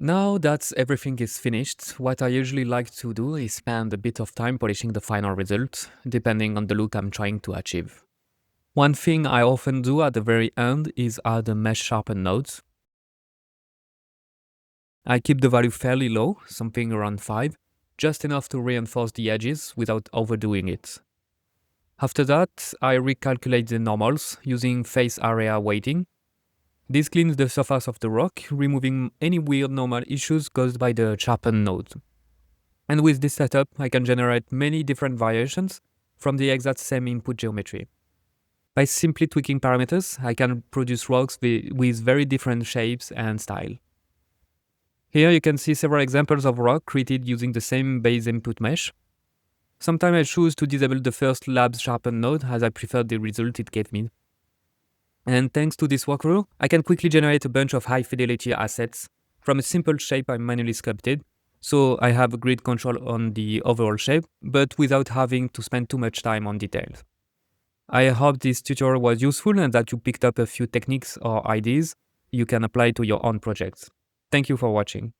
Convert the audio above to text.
Now that everything is finished, what I usually like to do is spend a bit of time polishing the final result, depending on the look I'm trying to achieve. One thing I often do at the very end is add a mesh sharpen node. I keep the value fairly low, something around 5, just enough to reinforce the edges without overdoing it. After that, I recalculate the normals using face area weighting. This cleans the surface of the rock, removing any weird normal issues caused by the sharpen node. And with this setup, I can generate many different variations from the exact same input geometry. By simply tweaking parameters, I can produce rocks with very different shapes and style. Here you can see several examples of rock created using the same base input mesh. Sometimes I choose to disable the first lab's sharpen node as I prefer the result it gave me. And thanks to this workflow, I can quickly generate a bunch of high fidelity assets from a simple shape I manually sculpted, so I have a great control on the overall shape, but without having to spend too much time on details. I hope this tutorial was useful and that you picked up a few techniques or ideas you can apply to your own projects. Thank you for watching.